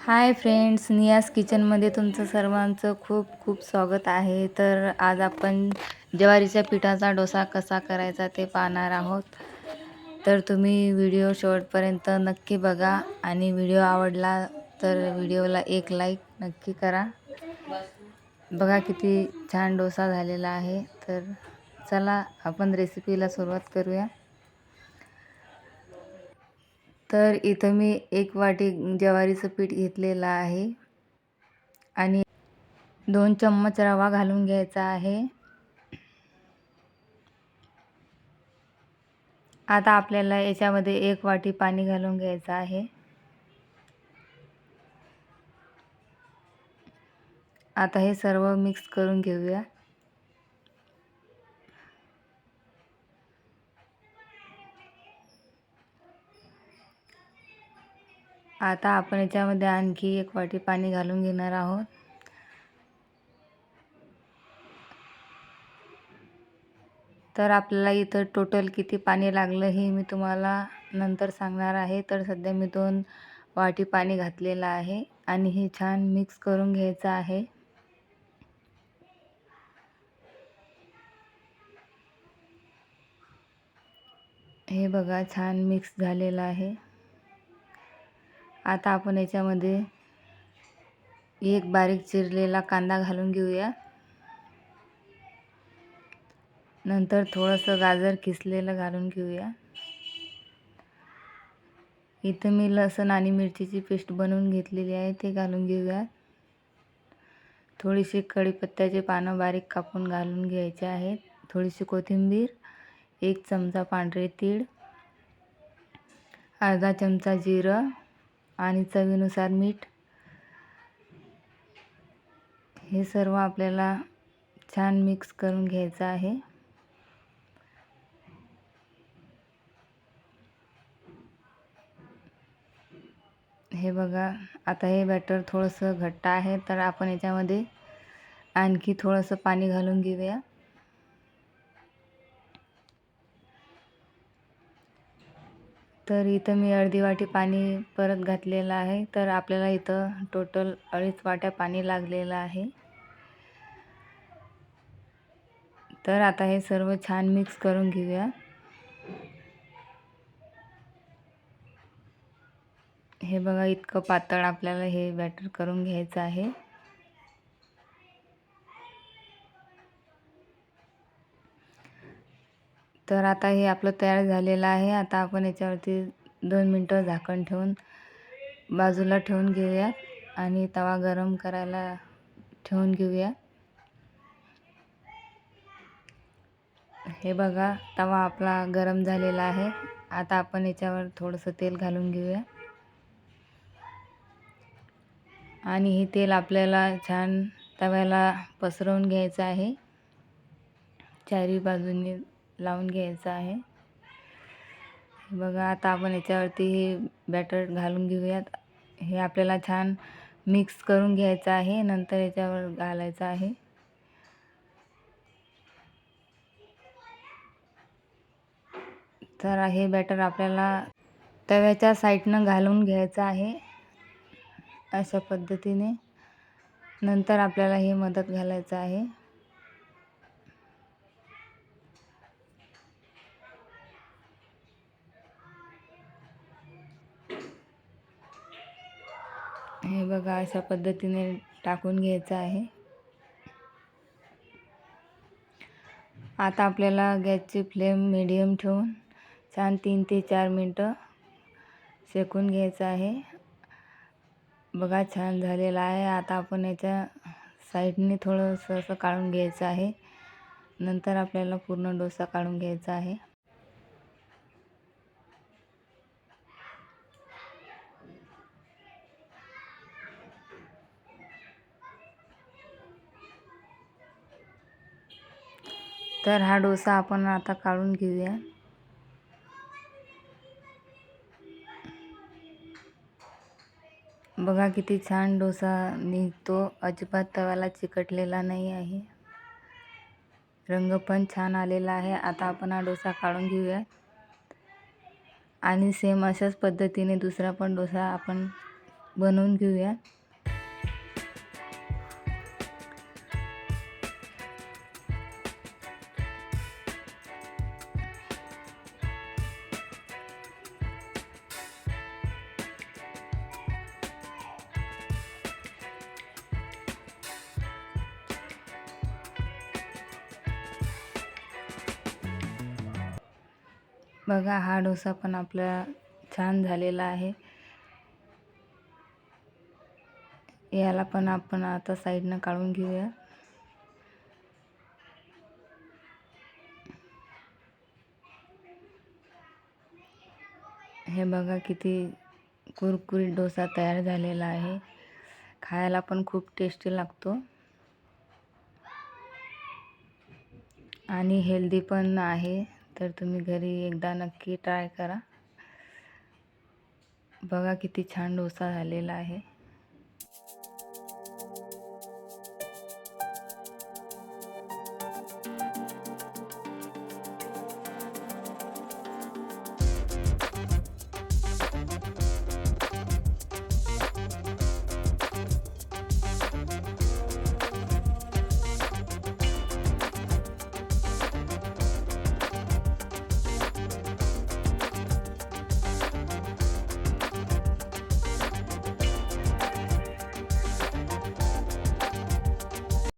Hi friends, नियाज किचनमध्ये तुमचं सर्वांचं खूप खूप स्वागत आहे. तर आज आपण ज्वारीच्या पिठाचा डोसा कसा करायचा ते पाहणार आहोत. तर तुम्ही व्हिडिओ शेवटपर्यंत नक्की बघा आणि व्हिडिओ आवडला तर व्हिडिओला एक लाईक नक्की करा. बघा किती छान डोसा झालेला आहे. तर चला आपण रेसिपीला सुरुवात करूया. तर इथं मी 1 वाटी ज्वारीचं पीठ घेतलेलं आहे आणि 2 चम्मच रवा घालून घ्यायचा आहे. आता आपल्याला याच्यामध्ये 1 वाटी पाणी घालून घ्यायचं आहे. आता हे सर्व मिक्स करून घेऊया. आता आपण याच्यामध्ये आणखी 1 वाटी पाणी घालून घेणार आहोत. तर आपल्याला इथं टोटल किती पाणी लागलं हे मी तुम्हाला नंतर सांगणार आहे. तर सध्या मी 2 वाटी पाणी घातलेलं आहे आणि हे छान मिक्स करून घ्यायचं आहे. हे बघा छान मिक्स झालेलं आहे. आता आपण याच्यामध्ये 1 बारीक चिरलेला कांदा घालून घेऊया. नंतर थोडंसं गाजर किसलेलं घालून घेऊया. इथं मी लसूण आणि मिरचीची पेस्ट बनवून घेतलेली आहे, ते घालून घेऊया. थोडीशी कढीपत्त्याचे पानं बारीक कापून घालून घ्यायचे आहेत. थोडीशी कोथिंबीर, 1 चमचा पांढरे तीळ, अर्धा चमचा जिरं आणि चवीनुसार मीठ. हे सर्व आपल्याला छान मिक्स करून घ्यायचं आहे. हे बघा आता हे बॅटर थोडंसं घट्ट आहे, तर आपण याच्यामध्ये आणखी थोडंसं पाणी घालून घेऊया. तर इथं मी अर्धी वाटी पाणी परत घातलेलं आहे. तर आपल्याला इथं टोटल 2.5 वाट्या पाणी लागलेलं आहे. तर आता हे सर्व छान मिक्स करून घेऊया. हे बघा इतकं पातळ आपल्याला हे बॅटर करून घ्यायचं आहे. तर आता हे आपलं तयार झालेलं आहे. आता आपण याच्यावरती 2 मिनटं झाकण ठेवून बाजूला ठेवून घेऊया आणि तवा गरम करायला ठेवून घेऊया. हे बघा तवा आपला गरम झालेला आहे. आता आपण याच्यावर थोडंसं तेल घालून घेऊया आणि हे तेल आपल्याला छान तव्याला पसरवून घ्यायचं आहे. चारी बाजूंनी लावून घ्यायचं आहे. बघा आता आपण याच्यावरती हे बॅटर घालून घेऊयात. हे आपल्याला छान मिक्स करून घ्यायचं आहे. नंतर याच्यावर घालायचं आहे. तर हे बॅटर आपल्याला तव्याच्या साईडनं घालून घ्यायचं आहे अशा पद्धतीने. नंतर आपल्याला हे मध्यात घालायचं आहे. हे बघा अशा पद्धतीने टाकून घ्यायचं आहे. आता आपल्याला गॅसची फ्लेम मीडियम ठेवून छान 3 ते 4 मिनटं शेकून घ्यायचं आहे. बघा छान झालेला आहे. आता आपण याच्या साईडने थोडंसं असं काढून घ्यायचं आहे. नंतर आपल्याला पूर्ण डोसा काढून घ्यायचा आहे. तर हा डोसा आपण आता काढून घेऊया. बघा किती छान डोसा निघतो. अजिबात तव्याला चिकटलेला नाही आहे. रंग पण छान आलेला आहे. आता आपण हा डोसा काढून घेऊया आणि सेम अशाच पद्धतीने दुसरा पण डोसा आपण बनवून घेऊया. बघा, हा डोसा पण आपला छान झालेला आहे. याला पण आपण आता साईडनं काढून घेऊया. हे बघा किती कुरकुरीत डोसा तयार झालेला आहे. खायला पण खूप टेस्टी लागतो आणि हेल्दी पण आहे. तर तुम्ही घरी एकदा नक्की ट्राय करा. बघा किती छान डोसा झालेला आहे.